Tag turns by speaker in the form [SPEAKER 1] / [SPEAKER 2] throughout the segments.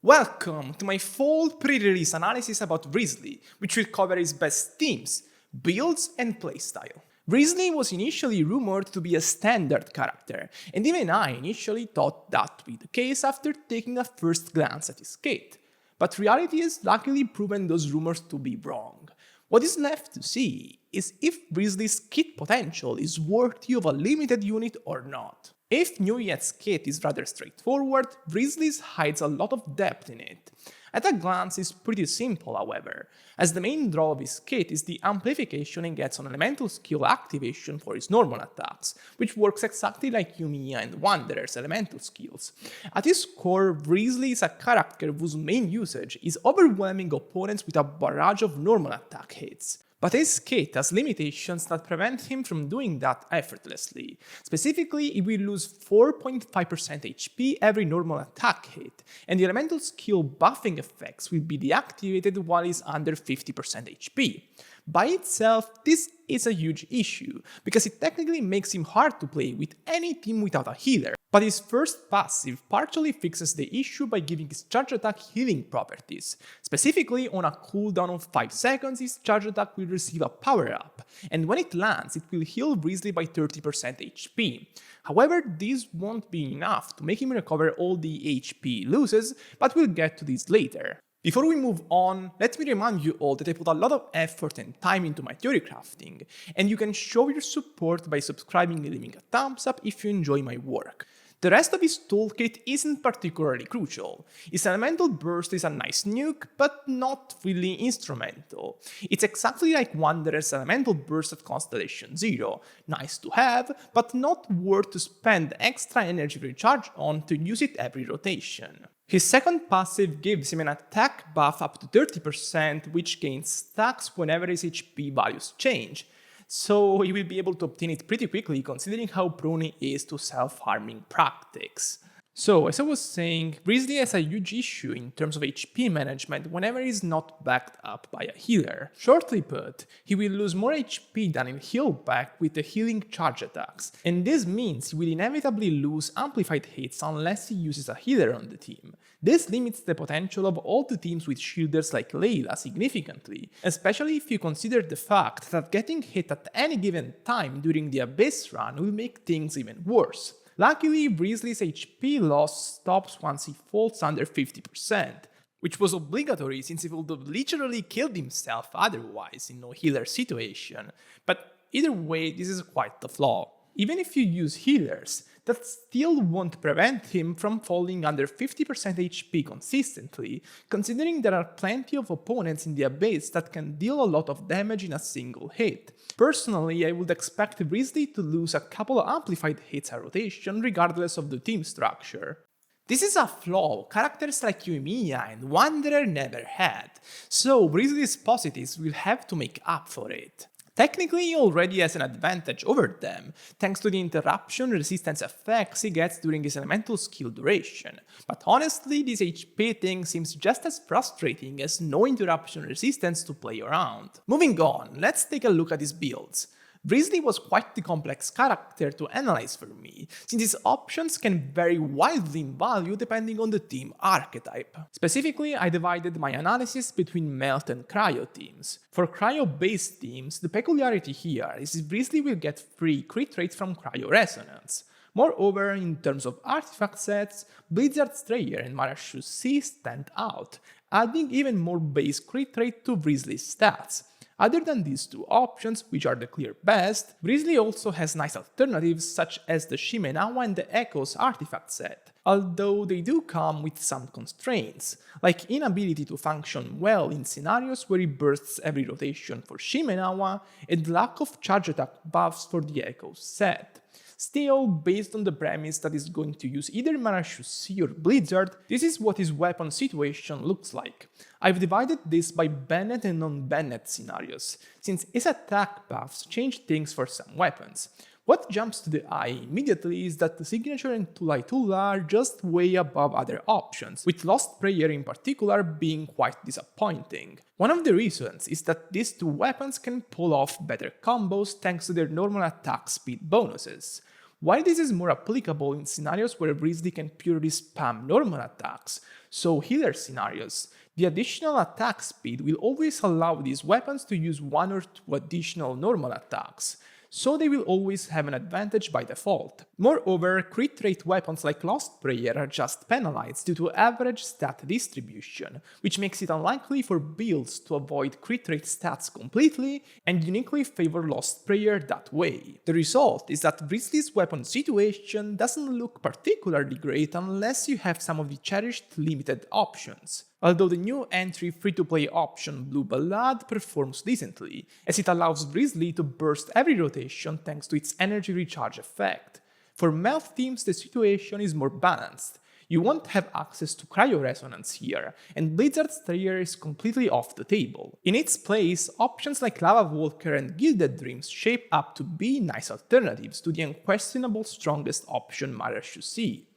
[SPEAKER 1] Welcome to my full pre-release analysis about Wriothesley, which will cover his best themes, builds and playstyle. Wriothesley was initially rumored to be a standard character, and even I initially thought that to be the case after taking a first glance at his kit. But reality has luckily proven those rumors to be wrong. What is left to see is if Wriothesley's kit potential is worthy of a limited unit or not. If New Yet's kit is rather straightforward, Wriothesley's hides a lot of depth in it. At a glance it's pretty simple however, as the main draw of his kit is the amplification he gets on elemental skill activation for his normal attacks, which works exactly like Yumiya and Wanderer's elemental skills. At his core, Wriothesley is a character whose main usage is overwhelming opponents with a barrage of normal attack hits. But his kit has limitations that prevent him from doing that effortlessly. Specifically, he will lose 4.5% HP every normal attack hit, and the elemental skill buffing effects will be deactivated while he's under 50% HP. By itself, this is a huge issue, because it technically makes him hard to play with any team without a healer. But his first passive partially fixes the issue by giving his charge attack healing properties. Specifically, on a cooldown of 5 seconds, his charge attack will receive a power-up, and when it lands, it will heal Wriothesley by 30% HP. However, this won't be enough to make him recover all the HP he loses, but we'll get to this later. Before we move on, let me remind you all that I put a lot of effort and time into my theory crafting, and you can show your support by subscribing and leaving a thumbs up if you enjoy my work. The rest of his toolkit isn't particularly crucial. His elemental burst is a nice nuke, but not really instrumental. It's exactly like Wanderer's elemental burst at Constellation 0, nice to have, but not worth to spend extra energy recharge on to use it every rotation. His second passive gives him an attack buff up to 30%, which gains stacks whenever his HP values change, so he will be able to obtain it pretty quickly considering how prone he is to self-harming practices. So, as I was saying, Wriothesley has a huge issue in terms of HP management whenever he's not backed up by a healer. Shortly put, he will lose more HP than he'll heal back with the healing charge attacks, and this means he will inevitably lose amplified hits unless he uses a healer on the team. This limits the potential of all the teams with shielders like Layla significantly, especially if you consider the fact that getting hit at any given time during the Abyss run will make things even worse. Luckily, Wriothesley's HP loss stops once he falls under 50%, which was obligatory since he would have literally killed himself otherwise in no healer situation, but either way this is quite the flaw. Even if you use healers, that still won't prevent him from falling under 50% HP consistently, considering there are plenty of opponents in the Abyss that can deal a lot of damage in a single hit. Personally, I would expect Wriothesley to lose a couple of amplified hits a rotation regardless of the team structure. This is a flaw characters like Yumiya and Wanderer never had, so Wriothesley's positives will have to make up for it. Technically, he already has an advantage over them, thanks to the interruption resistance effects he gets during his elemental skill duration, but honestly this HP thing seems just as frustrating as no interruption resistance to play around. Moving on, let's take a look at his builds. Wriothesley was quite the complex character to analyze for me, since his options can vary wildly in value depending on the team archetype. Specifically, I divided my analysis between Melt and Cryo teams. For Cryo-based teams, the peculiarity here is Wriothesley will get free crit rates from Cryo Resonance. Moreover, in terms of artifact sets, Blizzard Strayer and Marashu C stand out, adding even more base crit rate to Wriothesley's stats. Other than these two options, which are the clear best, Wriothesley also has nice alternatives such as the Shimenawa and the Echoes artifact set, although they do come with some constraints, like inability to function well in scenarios where he bursts every rotation for Shimenawa and lack of charge attack buffs for the Echoes set. Still, based on the premise that he's going to use either Marashu C or Blizzard, this is what his weapon situation looks like. I've divided this by banned and non-banned scenarios, since his attack buffs change things for some weapons. What jumps to the eye immediately is that the Signature and Tula Tula are just way above other options, with Lost Prayer in particular being quite disappointing. One of the reasons is that these two weapons can pull off better combos thanks to their normal attack speed bonuses. While this is more applicable in scenarios where Wriothesley can purely spam normal attacks, so healer scenarios, the additional attack speed will always allow these weapons to use 1 or 2 additional normal attacks, so they will always have an advantage by default. Moreover, crit rate weapons like Lost Prayer are just penalized due to average stat distribution, which makes it unlikely for builds to avoid crit rate stats completely and uniquely favor Lost Prayer that way. The result is that Wriothesley's weapon situation doesn't look particularly great unless you have some of the cherished limited options. Although the new entry free-to-play option Blue Ballad performs decently, as it allows Wriothesley to burst every rotation thanks to its energy recharge effect. For Melt teams the situation is more balanced. You won't have access to Cryo Resonance here, and Blizzard's Strayer is completely off the table. In its place, options like Lava Walker and Gilded Dreams shape up to be nice alternatives to the unquestionable strongest option Mara should see.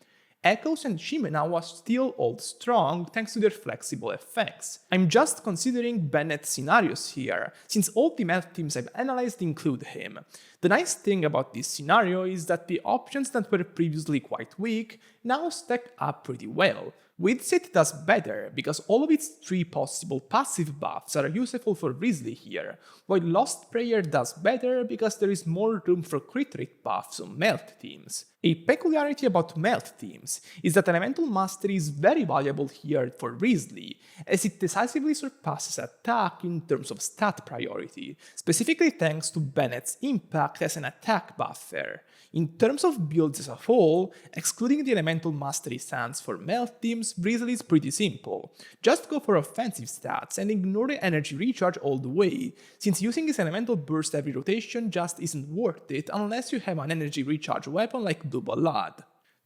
[SPEAKER 1] Echoes and Shimenawa still hold strong thanks to their flexible effects. I'm just considering Bennett's scenarios here, since all the Melt teams I've analyzed include him. The nice thing about this scenario is that the options that were previously quite weak now stack up pretty well. Widset does better, because all of its 3 possible passive buffs are useful for Wriothesley here, while Lost Prayer does better because there is more room for crit rate buffs on Melt teams. A peculiarity about Melt teams is that Elemental Mastery is very valuable here for Wriothesley, as it decisively surpasses attack in terms of stat priority, specifically thanks to Bennett's impact as an attack buffer. In terms of builds as a whole, excluding the Elemental Mastery stance for Melt teams, Wriothesley is pretty simple. Just go for offensive stats and ignore the energy recharge all the way, since using his Elemental Burst every rotation just isn't worth it unless you have an energy recharge weapon like Blue Ballad.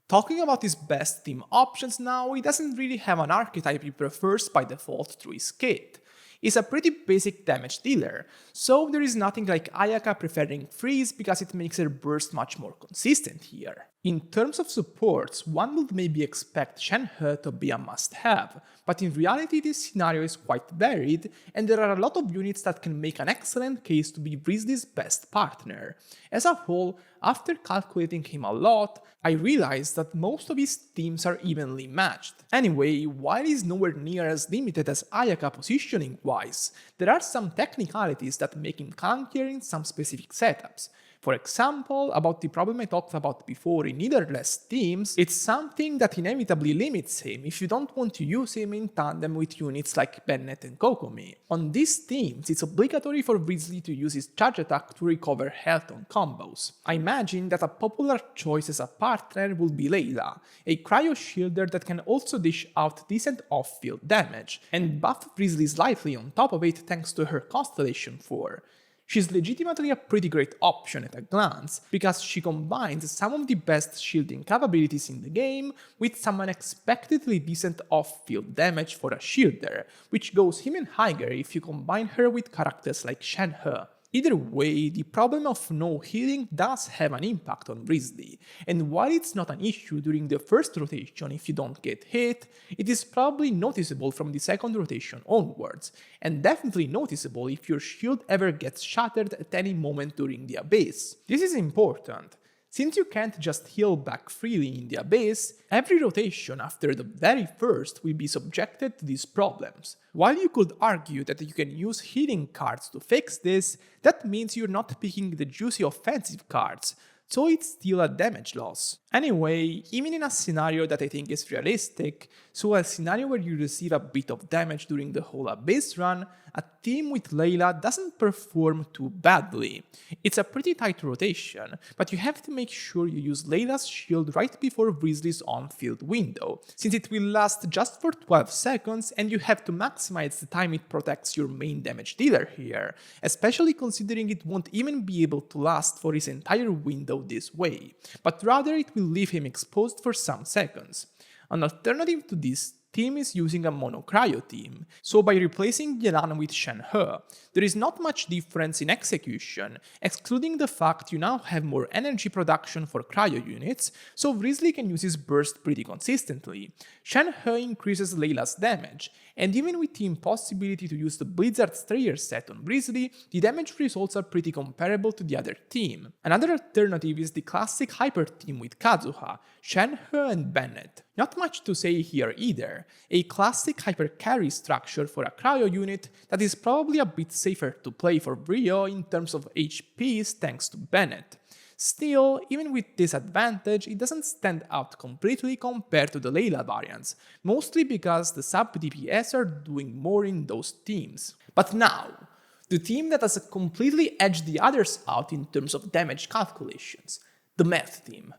[SPEAKER 1] Talking about his best team options now, he doesn't really have an archetype he prefers by default through his kit. He's a pretty basic damage dealer, so there is nothing like Ayaka preferring Freeze because it makes her burst much more consistent here. In terms of supports, one would maybe expect Shenhe to be a must-have, but in reality this scenario is quite varied, and there are a lot of units that can make an excellent case to be Wriothesley's best partner. As a whole, after calculating him a lot, I realized that most of his teams are evenly matched. Anyway, while he's nowhere near as limited as Ayaka positioning-wise, there are some technicalities that make him clunkier in some specific setups. For example, about the problem I talked about before in leaderless teams, it's something that inevitably limits him if you don't want to use him in tandem with units like Bennett and Kokomi. On these teams, it's obligatory for Wriothesley to use his charge attack to recover health on combos. I imagine that a popular choice as a partner will be Layla, a cryo shielder that can also dish out decent off-field damage, and buff Wriothesley slightly on top of it thanks to her Constellation 4. She's legitimately a pretty great option at a glance, because she combines some of the best shielding capabilities in the game with some unexpectedly decent off-field damage for a shielder, which goes even higher if you combine her with characters like Shenhe. Either way, the problem of no healing does have an impact on Wriothesley, and while it's not an issue during the first rotation if you don't get hit, it is probably noticeable from the second rotation onwards, and definitely noticeable if your shield ever gets shattered at any moment during the Abyss. This is important. Since you can't just heal back freely in the Abyss, every rotation after the very first will be subjected to these problems. While you could argue that you can use healing cards to fix this, that means you're not picking the juicy offensive cards, so it's still a damage loss. Anyway, even in a scenario that I think is realistic, so a scenario where you receive a bit of damage during the whole Abyss run, a team with Layla doesn't perform too badly. It's a pretty tight rotation, but you have to make sure you use Layla's shield right before Wriothesley's on-field window, since it will last just for 12 seconds and you have to maximize the time it protects your main damage dealer here, especially considering it won't even be able to last for his entire window this way, but rather it will leave him exposed for some seconds. An alternative to this team is using a mono cryo team, so by replacing Yelan with Shen-He, there is not much difference in execution, excluding the fact you now have more energy production for cryo units, so Wriothesley can use his burst pretty consistently. Shen-He increases Layla's damage, and even with the impossibility to use the Blizzard Strayer set on Wriothesley, the damage results are pretty comparable to the other team. Another alternative is the classic Hyper team with Kazuha, Shen-He and Bennett. Not much to say here either, a classic Hyper carry structure for a cryo unit that is probably a bit safer to play for Brio in terms of HPs thanks to Bennett. Still, even with this advantage, it doesn't stand out completely compared to the Layla variants, mostly because the sub-DPS are doing more in those teams. But now, the team that has completely edged the others out in terms of damage calculations, the Meth team.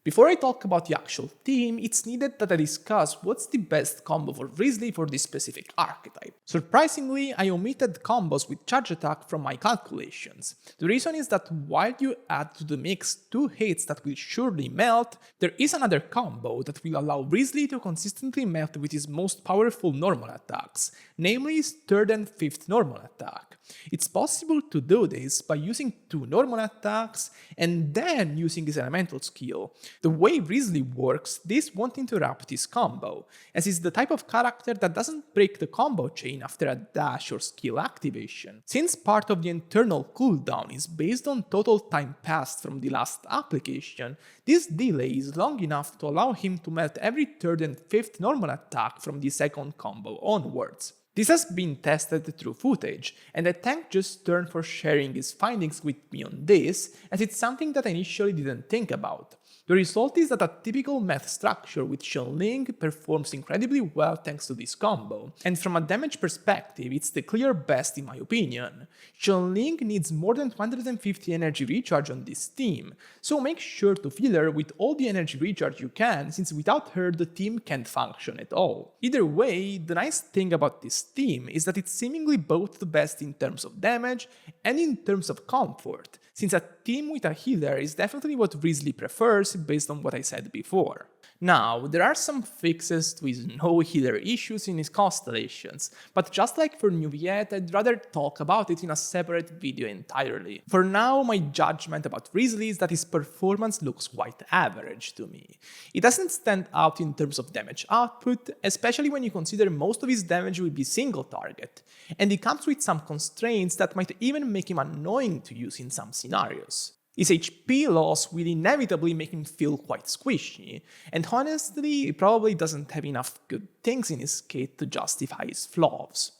[SPEAKER 1] Before I talk about the actual team, it's needed that I discuss what's the best combo for Wriothesley for this specific archetype. Surprisingly, I omitted combos with charge attack from my calculations. The reason is that while you add to the mix 2 hits that will surely melt, there is another combo that will allow Wriothesley to consistently melt with his most powerful normal attacks, namely his 3rd and 5th normal attack. It's possible to do this by using 2 normal attacks and then using his elemental skill. The way Wriothesley works, this won't interrupt his combo, as he's the type of character that doesn't break the combo chain after a dash or skill activation. Since part of the internal cooldown is based on total time passed from the last application, this delay is long enough to allow him to melt every 3rd and 5th normal attack from the 2nd combo onwards. This has been tested through footage, and I thank Just Turn for sharing his findings with me on this, as it's something that I initially didn't think about. The result is that a typical Meth structure with Xianling performs incredibly well thanks to this combo, and from a damage perspective it's the clear best in my opinion. Xianling needs more than 250 energy recharge on this team, so make sure to fill her with all the energy recharge you can, since without her the team can't function at all. Either way, the nice thing about this team is that it's seemingly both the best in terms of damage and in terms of comfort, since a team with a healer is definitely what Wriothesley prefers based on what I said before. Now, there are some fixes to his no healer issues in his constellations, but just like for New Viet, I'd rather talk about it in a separate video entirely. For now, my judgment about Wriothesley is that his performance looks quite average to me. It doesn't stand out in terms of damage output, especially when you consider most of his damage will be single target, and he comes with some constraints that might even make him annoying to use in some scenarios. His HP loss will inevitably make him feel quite squishy, and honestly, he probably doesn't have enough good things in his kit to justify his flaws.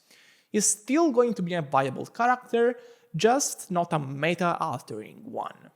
[SPEAKER 1] He's still going to be a viable character, just not a meta-altering one.